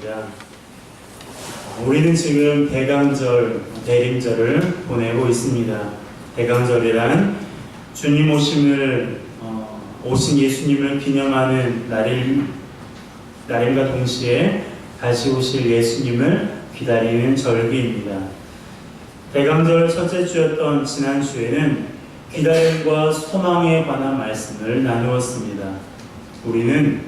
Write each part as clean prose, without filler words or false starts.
반갑습니다. 우리는 지금 대강절, 대림절을 보내고 있습니다. 대강절이란 주님 오신 예수님을 기념하는 날임과 동시에 다시 오실 예수님을 기다리는 절기입니다. 대강절 첫째 주였던 지난주에는 기다림과 소망에 관한 말씀을 나누었습니다. 우리는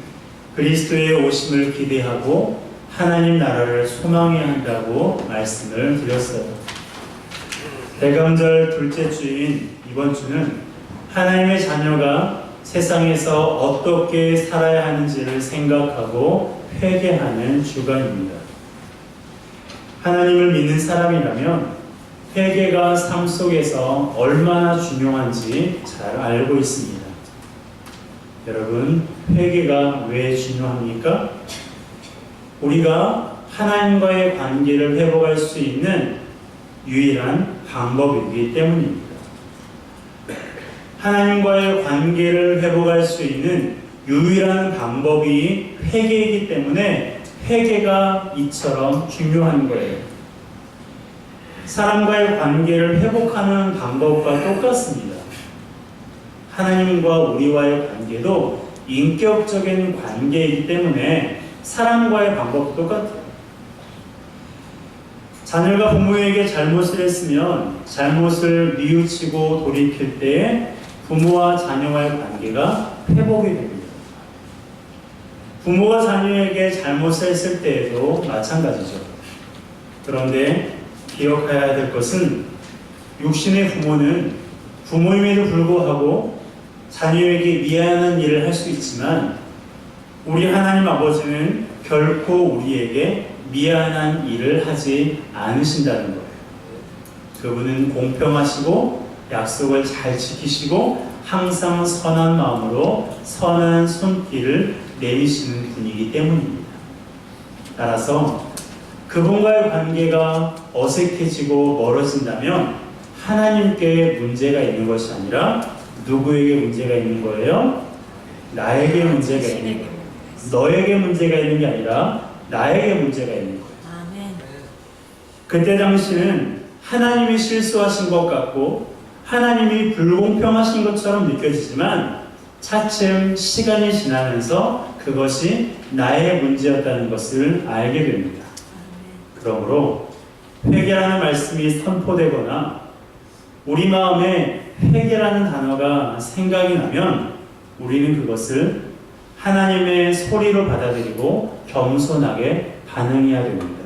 그리스도의 오심을 기대하고 하나님 나라를 소망해야 한다고 말씀을 드렸어요. 대강절 둘째 주인 이번 주는 하나님의 자녀가 세상에서 어떻게 살아야 하는지를 생각하고 회개하는 주간입니다. 하나님을 믿는 사람이라면 회개가 삶 속에서 얼마나 중요한지 잘 알고 있습니다. 여러분, 회개가 왜 중요합니까? 우리가 하나님과의 관계를 회복할 수 있는 유일한 방법이기 때문입니다. 하나님과의 관계를 회복할 수 있는 유일한 방법이 회개이기 때문에 회개가 이처럼 중요한 거예요. 사람과의 관계를 회복하는 방법과 똑같습니다. 하나님과 우리와의 관계도 인격적인 관계이기 때문에 사람과의 방법도 똑같아요. 자녀가 부모에게 잘못을 했으면 잘못을 뉘우치고 돌이킬 때에 부모와 자녀와의 관계가 회복이 됩니다. 부모가 자녀에게 잘못을 했을 때에도 마찬가지죠. 그런데 기억해야 될 것은 육신의 부모는 부모임에도 불구하고 자녀에게 미안한 일을 할 수 있지만 우리 하나님 아버지는 결코 우리에게 미안한 일을 하지 않으신다는 거예요. 그분은 공평하시고 약속을 잘 지키시고 항상 선한 마음으로 선한 손길을 내미시는 분이기 때문입니다. 따라서 그분과의 관계가 어색해지고 멀어진다면 하나님께 문제가 있는 것이 아니라 누구에게 문제가 있는 거예요? 나에게 문제가 있는 거예요. 너에게 문제가 있는 게 아니라 나에게 문제가 있는 거예요. 아멘. 그때 당시는 하나님이 실수하신 것 같고 하나님이 불공평하신 것처럼 느껴지지만 차츰 시간이 지나면서 그것이 나의 문제였다는 것을 알게 됩니다. 그러므로 회개라는 말씀이 선포되거나 우리 마음에 회개라는 단어가 생각이 나면 우리는 그것을 하나님의 소리로 받아들이고 겸손하게 반응해야 됩니다.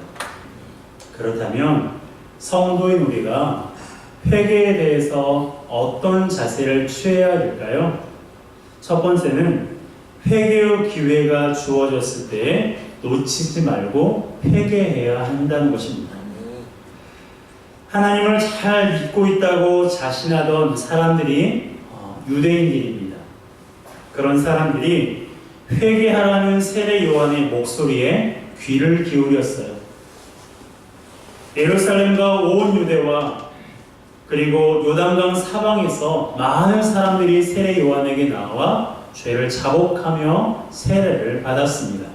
그렇다면 성도인 우리가 회개에 대해서 어떤 자세를 취해야 될까요? 첫 번째는 회개의 기회가 주어졌을 때 놓치지 말고 회개해야 한다는 것입니다. 하나님을 잘 믿고 있다고 자신하던 사람들이 유대인들입니다. 그런 사람들이 회개하라는 세례 요한의 목소리에 귀를 기울였어요. 예루살렘과 온 유대와 그리고 요단강 사방에서 많은 사람들이 세례 요한에게 나와 죄를 자복하며 세례를 받았습니다.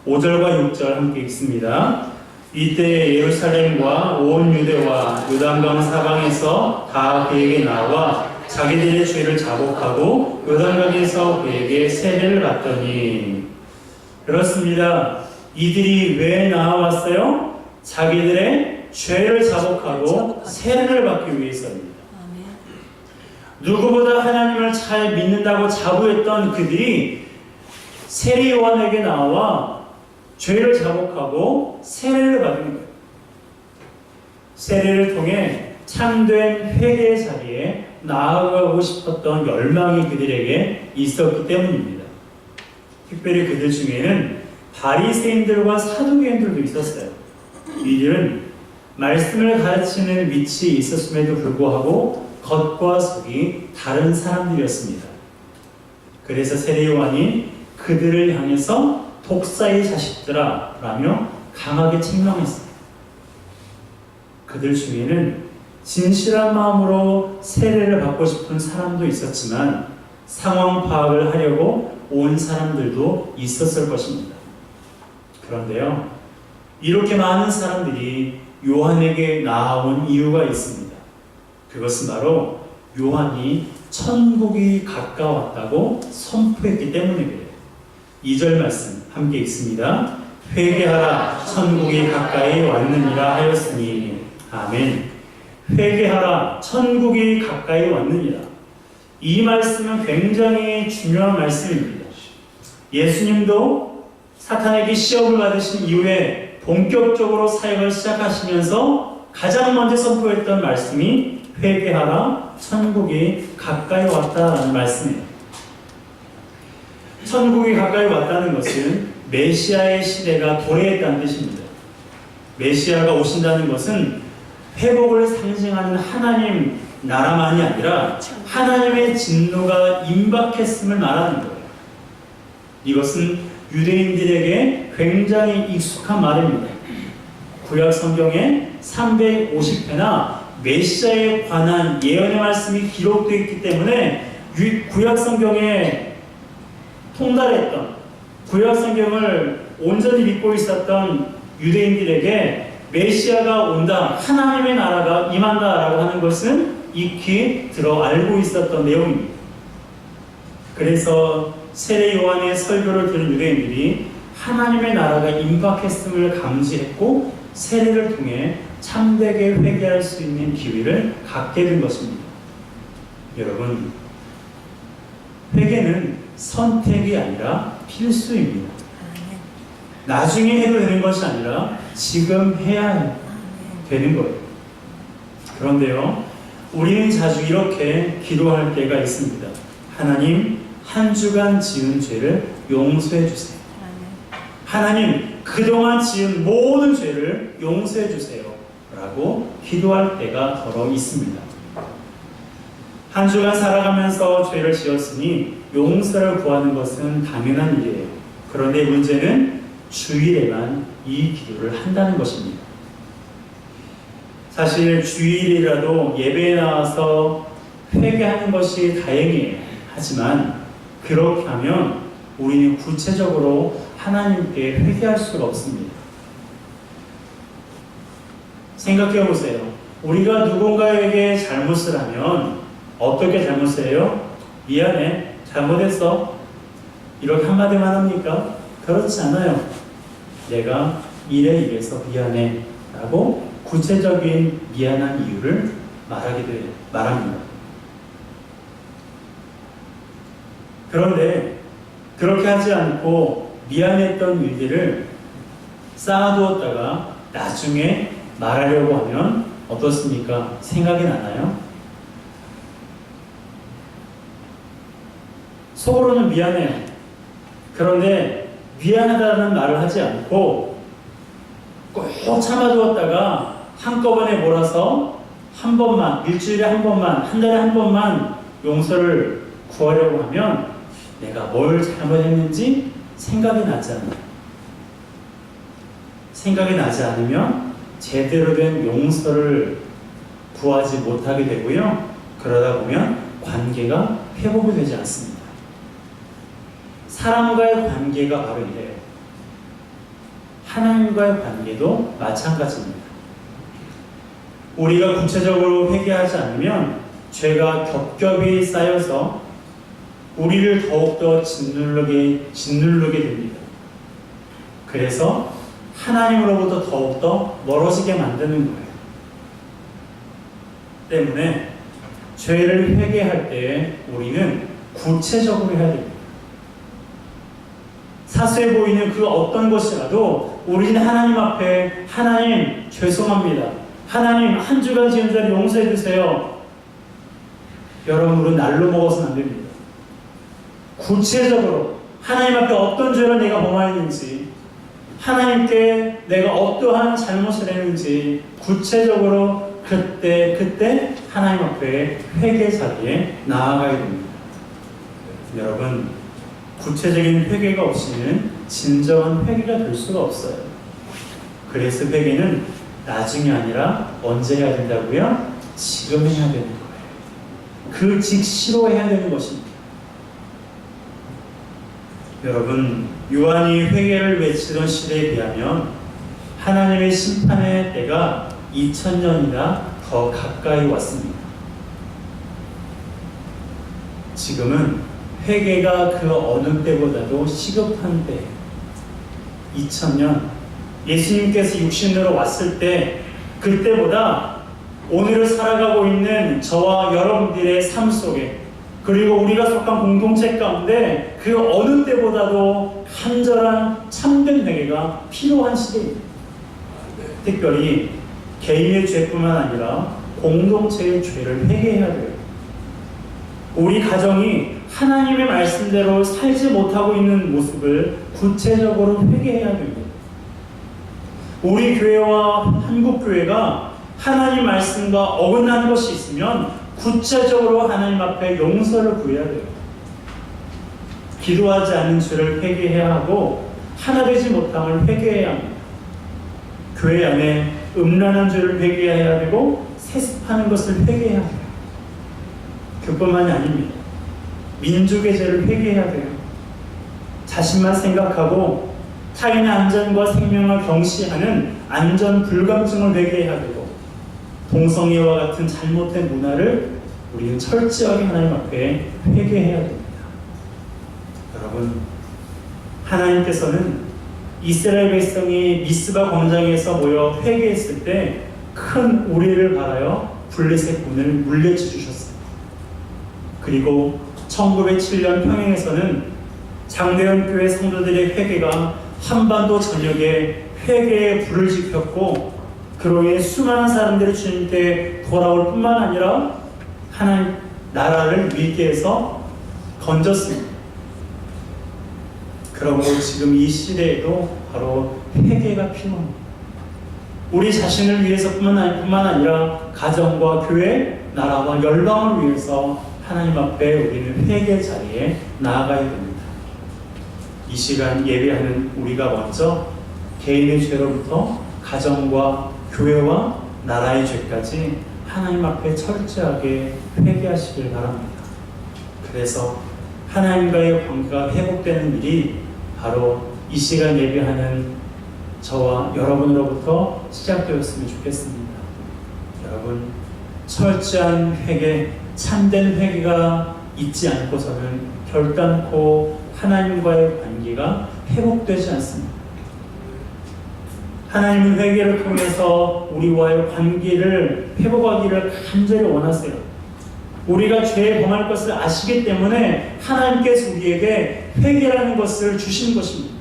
5절과 6절 함께 읽습니다. 이때 예루살렘과 온 유대와 요단강 사방에서 다 그에게 나와 자기들의 죄를 자복하고 요단강에서 그에게 세례를 받더니 그렇습니다. 이들이 왜 나와왔어요? 자기들의 죄를 자복하고 세례를 받기 위해서입니다. 누구보다 하나님을 잘 믿는다고 자부했던 그들이 세례 요한에게 나와 죄를 자복하고 세례를 받은 거예요. 세례를 통해 참된 회개의 자리에 나아가고 싶었던 열망이 그들에게 있었기 때문입니다. 특별히 그들 중에는 바리새인들과 사두개인들도 있었어요. 이들은 말씀을 가르치는 위치에 있었음에도 불구하고 겉과 속이 다른 사람들이었습니다. 그래서 세례 요한이 그들을 향해서 독사의 자식들아 라며 강하게 책망했어요. 그들 중에는 진실한 마음으로 세례를 받고 싶은 사람도 있었지만 상황 파악을 하려고 온 사람들도 있었을 것입니다. 그런데요, 이렇게 많은 사람들이 요한에게 나아온 이유가 있습니다. 그것은 바로 요한이 천국이 가까웠다고 선포했기 때문에 그래요. 2절 말씀 함께 읽습니다. 회개하라, 천국이 가까이 왔느니라 하였으니. 아멘. 회개하라, 천국이 가까이 왔느니라. 이 말씀은 굉장히 중요한 말씀입니다. 예수님도 사탄에게 시험을 받으신 이후에 본격적으로 사역을 시작하시면서 가장 먼저 선포했던 말씀이 회개하라, 천국이 가까이 왔다라는 말씀이에요. 천국이 가까이 왔다는 것은 메시아의 시대가 도래했다는 뜻입니다. 메시아가 오신다는 것은 회복을 상징하는 하나님 나라만이 아니라 하나님의 진노가 임박했음을 말하는 거예요. 이것은 유대인들에게 굉장히 익숙한 말입니다. 구약 성경에 350회나 메시아에 관한 예언의 말씀이 기록되어 있기 때문에 구약 성경에 통달했던, 구약 성경을 온전히 믿고 있었던 유대인들에게 메시아가 온다, 하나님의 나라가 임한다라고 하는 것은 익히 들어 알고 있었던 내용입니다. 그래서 세례 요한의 설교를 들은 유대인들이 하나님의 나라가 임박했음을 감지했고 세례를 통해 참되게 회개할 수 있는 기회를 갖게 된 것입니다. 여러분, 회개는 선택이 아니라 필수입니다. 나중에 해도 되는 것이 아니라 지금 해야 되는 거예요. 그런데요, 우리는 자주 이렇게 기도할 때가 있습니다. 하나님, 한 주간 지은 죄를 용서해 주세요. 하나님, 그동안 지은 모든 죄를 용서해 주세요. 라고 기도할 때가 더러 있습니다. 한 주간 살아가면서 죄를 지었으니 용서를 구하는 것은 당연한 일이에요. 그런데 문제는 주일에만 이 기도를 한다는 것입니다. 사실 주일이라도 예배에 나와서 회개하는 것이 다행이에요. 하지만 그렇게 하면 우리는 구체적으로 하나님께 회개할 수가 없습니다. 생각해 보세요. 우리가 누군가에게 잘못을 하면 어떻게 잘못을 해요? 미안해, 잘못했어. 이렇게 한마디만 합니까? 그렇지 않아요. 내가 이래서 미안해 라고 구체적인 미안한 이유를 말합니다. 그런데 그렇게 하지 않고 미안했던 일들을 쌓아두었다가 나중에 말하려고 하면 어떻습니까? 생각이 나나요? 속으로는 미안해요. 그런데 미안하다는 말을 하지 않고 꼭 참아두었다가 한꺼번에 몰아서 한 번만, 일주일에 한 번만, 한 달에 한 번만 용서를 구하려고 하면 내가 뭘 잘못했는지 생각이 나지 않아요. 생각이 나지 않으면 제대로 된 용서를 구하지 못하게 되고요. 그러다 보면 관계가 회복이 되지 않습니다. 사람과의 관계가 바로 이래요. 하나님과의 관계도 마찬가지입니다. 우리가 구체적으로 회개하지 않으면 죄가 겹겹이 쌓여서 우리를 더욱더 짓누르게 됩니다. 그래서 하나님으로부터 더욱더 멀어지게 만드는 거예요. 때문에 죄를 회개할 때 우리는 구체적으로 해야 됩니다. 사소해 보이는 그 어떤 것이라도 우리는 하나님 앞에 하나님 죄송합니다. 하나님 한 주간 지은 죄를 용서해 주세요. 여러분, 우리는 날로 먹어서는 안 됩니다. 구체적으로 하나님 앞에 어떤 죄를 내가 범하였는지, 하나님께 내가 어떠한 잘못을 했는지 구체적으로 그때 하나님 앞에 회개 자리에 나아가야 됩니다. 여러분, 구체적인 회개가 없이는 진정한 회개가 될 수가 없어요. 그래서 회개는 나중이 아니라 언제 해야 된다고요? 지금 해야 되는 거예요. 그 즉시로 해야 되는 것입니다. 여러분, 요한이 회개를 외치던 시대에 비하면 하나님의 심판의 때가 2000년이나 더 가까이 왔습니다. 지금은 회개가 그 어느 때보다도 시급한 때, 2000년, 예수님께서 육신으로 왔을 때 그때보다 오늘을 살아가고 있는 저와 여러분들의 삶 속에, 그리고 우리가 속한 공동체 가운데 그 어느 때보다도 간절한 참된 회개가 필요한 시대입니다. 특별히 개인의 죄뿐만 아니라 공동체의 죄를 회개해야 돼요. 우리 가정이 하나님의 말씀대로 살지 못하고 있는 모습을 구체적으로 회개해야 됩니다. 우리 교회와 한국교회가 하나님 말씀과 어긋나는 것이 있으면 구체적으로 하나님 앞에 용서를 구해야 돼요. 기도하지 않는 죄를 회개해야 하고 하나 되지 못함을 회개해야 합니다. 교회 안에 음란한 죄를 회개해야 되고 세습하는 것을 회개해야 돼요. 그뿐만이 아닙니다. 민족의 죄를 회개해야 돼요. 자신만 생각하고 타인의 안전과 생명을 경시하는 안전 불감증을 회개해야 되고, 동성애와 같은 잘못된 문화를 우리는 철저하게 하나님 앞에 회개해야 됩니다. 여러분, 하나님께서는 이스라엘 백성이 미스바 광장에서 모여 회개했을 때 큰 우리를 바라여 블레셋 군을 물리쳐 주셨습니다. 그리고 1907년 평양에서는 장대현 교회 성도들의 회개가 한반도 전역에 회개의 불을 지폈고, 그로 인해 수많은 사람들이 주님께 돌아올 뿐만 아니라 하나님 나라를 위기에서 건졌습니다. 그러므로 지금 이 시대에도 바로 회개가 필요합니다. 우리 자신을 위해서뿐만 아니라 가정과 교회, 나라와 열방을 위해서 하나님 앞에 우리는 회개 자리에 나아가야 됩니다. 이 시간 예배하는 우리가 먼저 개인의 죄로부터 가정과 교회와 나라의 죄까지 하나님 앞에 철저하게 회개하시길 바랍니다. 그래서 하나님과의 관계가 회복되는 일이 바로 이 시간 예배하는 저와 여러분으로부터 시작되었으면 좋겠습니다. 여러분, 철저한 회개, 참된 회개가 있지 않고서는 결단코 하나님과의 관계가 회복되지 않습니다. 하나님은 회개를 통해서 우리와의 관계를 회복하기를 간절히 원하세요. 우리가 죄에 범할 것을 아시기 때문에 하나님께서 우리에게 회개라는 것을 주신 것입니다.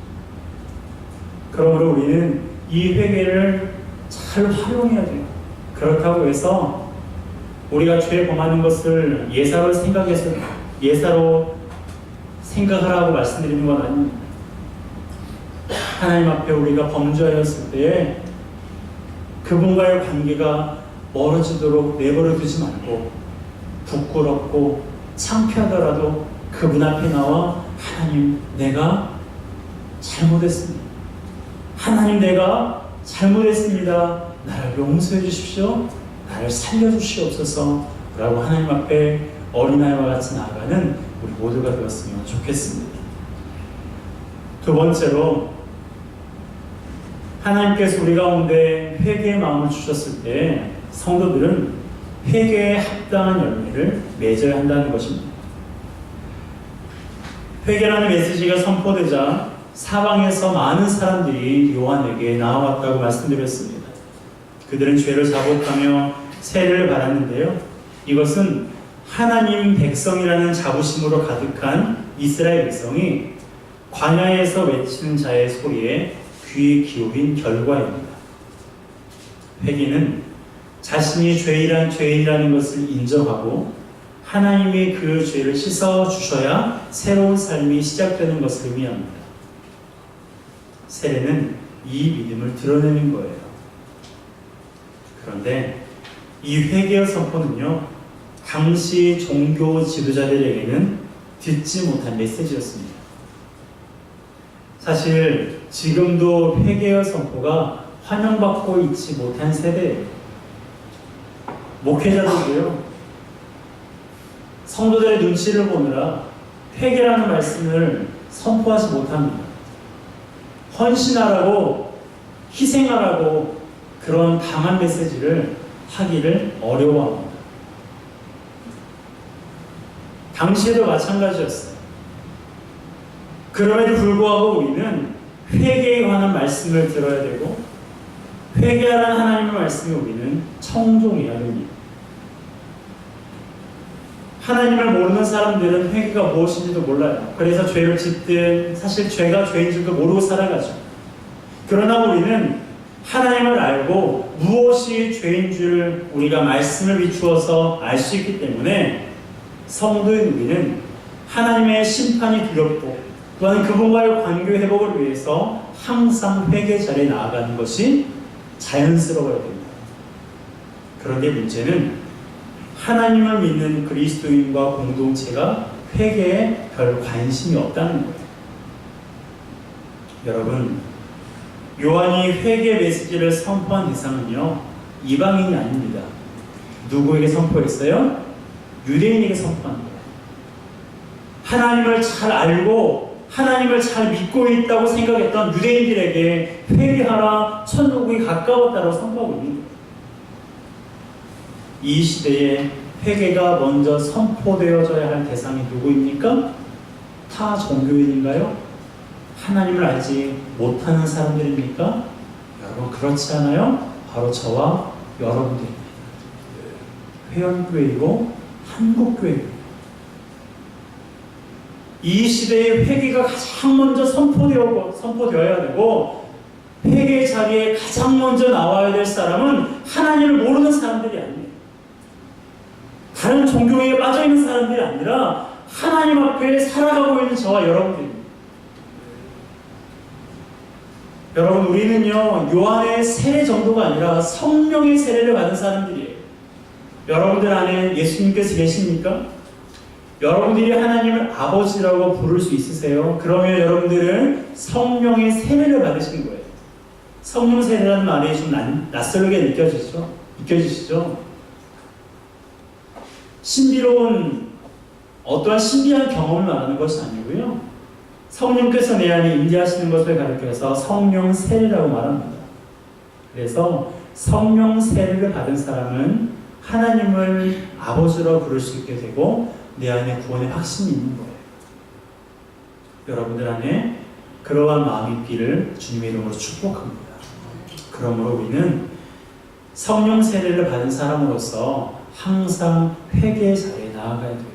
그러므로 우리는 이 회개를 잘 활용해야 돼요. 그렇다고 해서 우리가 죄에 범하는 것을 예사로 생각하라고 말씀드리는 건 아닙니다. 하나님 앞에 우리가 범죄하였을 때에 그분과의 관계가 멀어지도록 내버려 두지 말고, 부끄럽고 창피하더라도 그분 앞에 나와 하나님, 내가 잘못했습니다. 하나님, 내가 잘못했습니다. 나를 용서해 주십시오. 나를 살려주시옵소서 라고 하나님 앞에 어린아이와 같이 나아가는 우리 모두가 되었으면 좋겠습니다. 두 번째로, 하나님께서 우리 가운데 회개의 마음을 주셨을 때 성도들은 회개에 합당한 열매를 맺어야 한다는 것입니다. 회개라는 메시지가 선포되자 사방에서 많은 사람들이 요한에게 나와왔다고 말씀드렸습니다. 그들은 죄를 자복하며 세례를 받았는데요. 이것은 하나님 백성이라는 자부심으로 가득한 이스라엘 백성이 광야에서 외치는 자의 소리에 귀 기울인 결과입니다. 회개는 자신이 죄인이라는 것을 인정하고 하나님이 그 죄를 씻어 주셔야 새로운 삶이 시작되는 것을 의미합니다. 세례는 이 믿음을 드러내는 거예요. 그런데 이 회개의 선포는요, 당시 종교 지도자들에게는 듣지 못한 메시지였습니다. 사실 지금도 회개의 선포가 환영받고 있지 못한 세대예요. 목회자들도요, 성도들의 눈치를 보느라 회개라는 말씀을 선포하지 못합니다. 헌신하라고, 희생하라고 그런 강한 메시지를 하기를 어려워합니다. 당시에도 마찬가지였어요. 그럼에도 불구하고 우리는 회개에 관한 말씀을 들어야 되고, 회개하라는 하나님의 말씀에 우리는 청종해야 됩니다. 하나님을 모르는 사람들은 회개가 무엇인지도 몰라요. 그래서 죄를 짓든 사실 죄가 죄인 줄도 모르고 살아가죠. 그러나 우리는 하나님을 알고 무엇이 죄인 줄 우리가 말씀을 비추어서 알 수 있기 때문에 성도인 우리는 하나님의 심판이 두렵고 또한 그분과의 관계 회복을 위해서 항상 회개 자리에 나아가는 것이 자연스러워야 됩니다. 그런데 문제는 하나님을 믿는 그리스도인과 공동체가 회개에 별 관심이 없다는 거예요. 여러분, 요한이 회개 메시지를 선포한 대상은요, 이방인이 아닙니다. 누구에게 선포했어요? 유대인에게 선포한 거예요. 하나님을 잘 알고 하나님을 잘 믿고 있다고 생각했던 유대인들에게 회개하라, 천국이 가까웠다고 선포하고 있는 거예요. 이 시대에 회개가 먼저 선포되어져야 할 대상이 누구입니까? 타 종교인인가요? 하나님을 알지 못하는 사람들입니까? 여러분, 그렇지 않아요? 바로 저와 여러분들입니다. 회원교회이고 한국교회입니다. 이 시대에 회개가 가장 먼저 선포되어야 되고, 회개의 자리에 가장 먼저 나와야 될 사람은 하나님을 모르는 사람들이 아닙니다. 다른 종교에 빠져있는 사람들이 아니라 하나님 앞에 살아가고 있는 저와 여러분들입니다. 여러분, 우리는요, 요한의 세례 정도가 아니라 성령의 세례를 받은 사람들이에요. 여러분들 안에 예수님께서 계십니까? 여러분들이 하나님을 아버지라고 부를 수 있으세요? 그러면 여러분들은 성령의 세례를 받으신 거예요. 성령 세례라는 말이 좀 낯설게 느껴지시죠? 신비로운 어떠한 신비한 경험을 말하는 것이 아니고요, 성령께서 내 안에 임재하시는 것을 가리켜서 성령 세례라고 말합니다. 그래서 성령 세례를 받은 사람은 하나님을 아버지로 부를 수 있게 되고 내 안에 구원의 확신이 있는 거예요. 여러분들 안에 그러한 마음이 있기를 주님의 이름으로 축복합니다. 그러므로 우리는 성령 세례를 받은 사람으로서 항상 회개의 자리에 나아가야 돼요.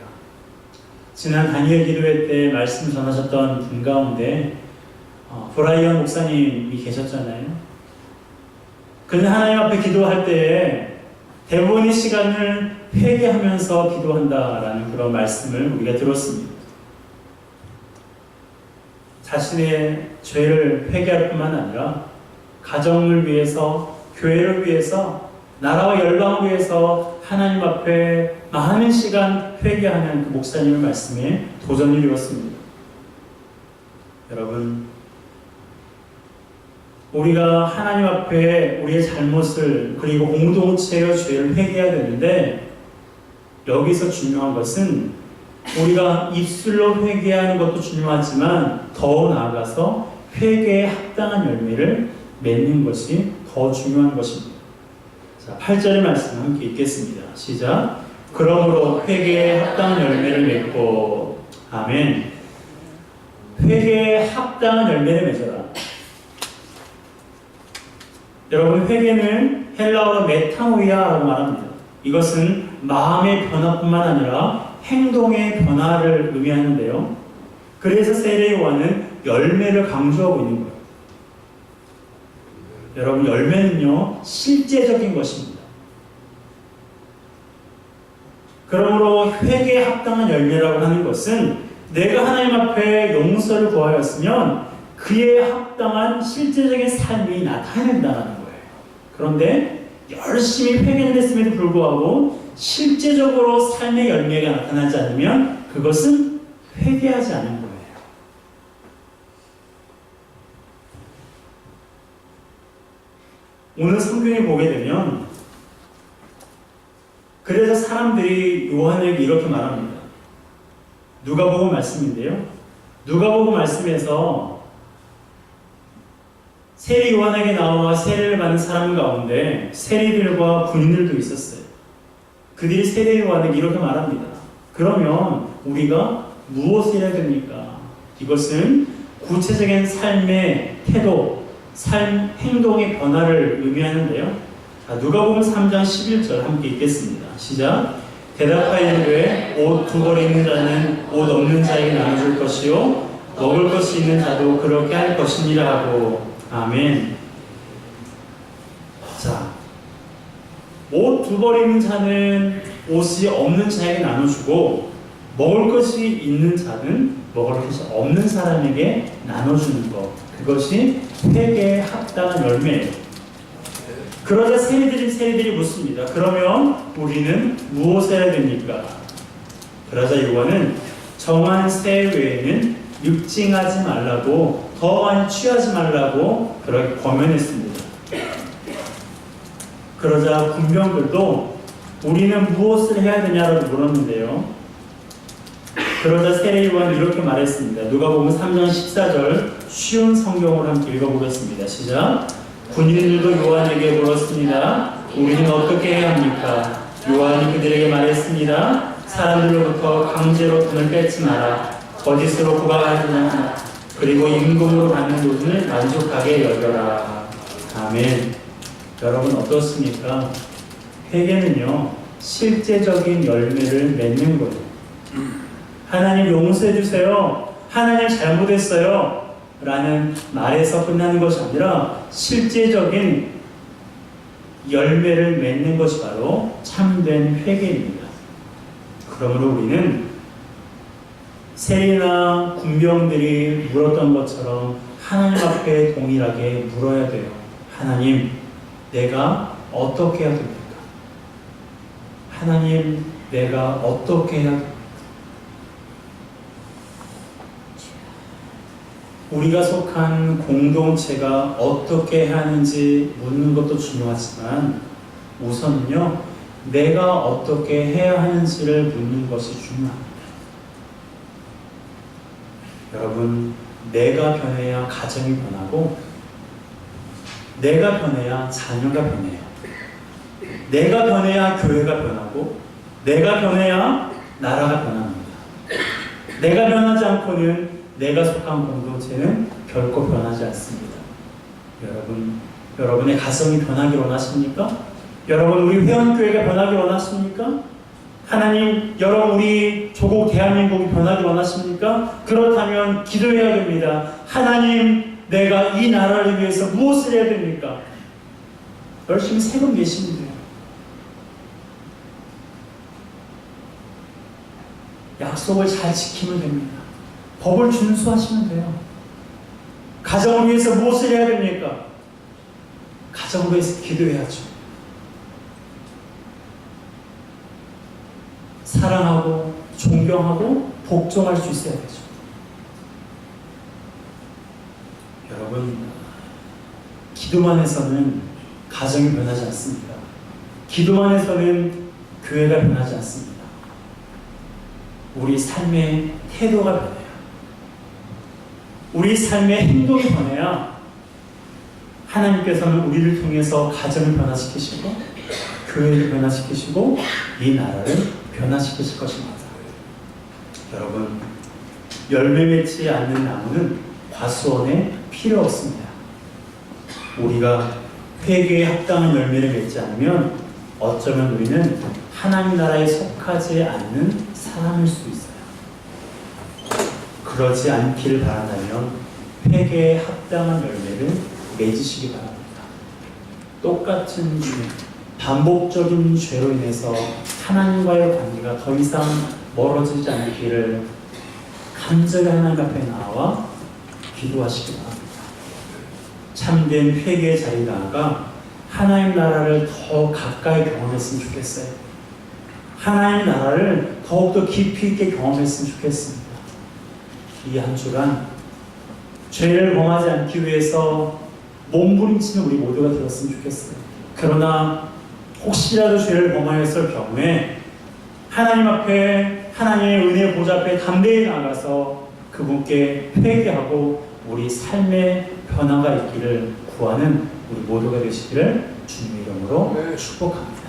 지난 다니엘 기도회 때 말씀 전하셨던 분 가운데 브라이언 목사님이 계셨잖아요. 그는 하나님 앞에 기도할 때에 대부분의 시간을 회개하면서 기도한다라는 그런 말씀을 우리가 들었습니다. 자신의 죄를 회개할 뿐만 아니라 가정을 위해서, 교회를 위해서, 나라와 열방을 위해서 하나님 앞에 많은 시간 회개하는 그 목사님의 말씀에 도전을 이루었습니다. 여러분, 우리가 하나님 앞에 우리의 잘못을, 그리고 공동체의 죄를 회개해야 되는데, 여기서 중요한 것은 우리가 입술로 회개하는 것도 중요하지만 더 나아가서 회개에 합당한 열매를 맺는 것이 더 중요한 것입니다. 자, 8절의 말씀 함께 읽겠습니다. 시작. 그러므로 회개에 합당한 열매를 맺고, 아멘. 회개에 합당한 열매를 맺어라. 여러분, 회개는 헬라어로 메타노이아라고 말합니다. 이것은 마음의 변화뿐만 아니라 행동의 변화를 의미하는데요. 그래서 세례 요한은 열매를 강조하고 있는 거예요. 여러분, 열매는요, 실제적인 것입니다. 그러므로 회개에 합당한 열매라고 하는 것은 내가 하나님 앞에 용서를 구하였으면 그에 합당한 실제적인 삶이 나타낸다는 거예요. 그런데 열심히 회개를 했음에도 불구하고 실제적으로 삶의 열매가 나타나지 않으면 그것은 회개하지 않은 거예요. 오늘 성경에 보게 되면, 그래서 사람들이 요한에게 이렇게 말합니다. 누가복음 말씀인데요. 누가복음 말씀에서 세리 요한에게 나와 세례를 받는 사람 가운데 세리들과 군인들도 있었어요. 그들이 세례 요한에게 이렇게 말합니다. 그러면 우리가 무엇을 해야 됩니까? 이것은 구체적인 삶의 태도, 삶, 행동의 변화를 의미하는데요. 누가복음 3장 11절 함께 읽겠습니다. 시작. 대답하여 이르되 옷 두 벌 있는 자는 옷 없는 자에게 나눠줄 것이요 먹을 것이 있는 자도 그렇게 할 것이니라 하고. 아멘. 자, 옷 두 벌 있는 자는 옷이 없는 자에게 나눠주고 먹을 것이 있는 자는 먹을 것이 없는 사람에게 나눠주는 것, 그것이 회개에 합당한 열매예요. 그러자 세리들이 묻습니다. 그러면 우리는 무엇을 해야 됩니까? 그러자 요한은 정한 새 외에는 육징하지 말라고, 더 많이 취하지 말라고 그렇게 권면했습니다. 그러자 군병들도 우리는 무엇을 해야 되냐고 물었는데요. 그러자 세례 요한이 이렇게 말했습니다. 누가복음 3장 14절 쉬운 성경으로 함께 읽어보겠습니다. 시작. 군인들도 요한에게 물었습니다. 우리는 어떻게 해야 합니까? 요한이 그들에게 말했습니다. 사람들로부터 강제로 돈을 뺏지 마라. 거짓으로 부과하지 마라. 그리고 임금으로 받는 돈을 만족하게 여겨라. 아멘. 여러분 어떻습니까? 회개는요, 실제적인 열매를 맺는 거예요. 하나님 용서해 주세요. 하나님 잘못했어요. 라는 말에서 끝나는 것이 아니라 실제적인 열매를 맺는 것이 바로 참된 회개입니다. 그러므로 우리는 세리나 군병들이 물었던 것처럼 하나님 앞에 동일하게 물어야 돼요. 하나님, 내가 어떻게 해야 됩니까? 하나님, 내가 어떻게 해야 됩니까? 우리가 속한 공동체가 어떻게 하는지 묻는 것도 중요하지만 우선은요, 내가 어떻게 해야 하는지를 묻는 것이 중요합니다. 여러분, 내가 변해야 가정이 변하고 내가 변해야 자녀가 변해요. 내가 변해야 교회가 변하고 내가 변해야 나라가 변합니다. 내가 변하지 않고는 내가 속한 공동체는 결코 변하지 않습니다. 여러분의 가정이 변하기 원하십니까? 여러분, 우리 회원교회가 변하기 원하십니까? 하나님, 여러분, 우리 조국 대한민국이 변하기 원하십니까? 그렇다면 기도해야 됩니다. 하나님, 내가 이 나라를 위해서 무엇을 해야 됩니까? 열심히 세금 내시면 돼요. 약속을 잘 지키면 됩니다. 법을 준수하시면 돼요. 가정을 위해서 무엇을 해야 됩니까? 가정을 위해서 기도해야죠. 사랑하고 존경하고 복종할 수 있어야 되죠. 여러분, 기도만 해서는 가정이 변하지 않습니다. 기도만 해서는 교회가 변하지 않습니다. 우리 삶의 태도가 변해요. 우리 삶의 행동이 변해야 하나님께서는 우리를 통해서 가정을 변화시키시고 교회를 변화시키시고 이 나라를 변화시키실 것입니다. 여러분, 열매 맺지 않는 나무는 과수원에 필요 없습니다. 우리가 회개에 합당한 열매를 맺지 않으면 어쩌면 우리는 하나님 나라에 속하지 않는 사람일 수 있어요. 그러지 않기를 바란다면 회개에 합당한 열매를 맺으시기 바랍니다. 똑같은 죄, 반복적인 죄로 인해서 하나님과의 관계가 더 이상 멀어지지 않기를 간절히 하나님 앞에 나와 기도하시기 바랍니다. 참된 회개의 자리에 나아가 하나님 나라를 더 가까이 경험했으면 좋겠어요. 하나님 나라를 더욱더 깊이 있게 경험했으면 좋겠습니다. 이 한 주간 죄를 범하지 않기 위해서 몸부림치는 우리 모두가 되었으면 좋겠어요. 그러나 혹시라도 죄를 범하였을 경우에 하나님 앞에, 하나님의 은혜 보좌 앞에 담대히 나가서 그분께 회개하고 우리 삶의 변화가 있기를 구하는 우리 모두가 되시기를 주님의 이름으로 축복합니다.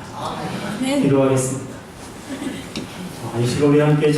기도하겠습니다. 이 시간 우리 함께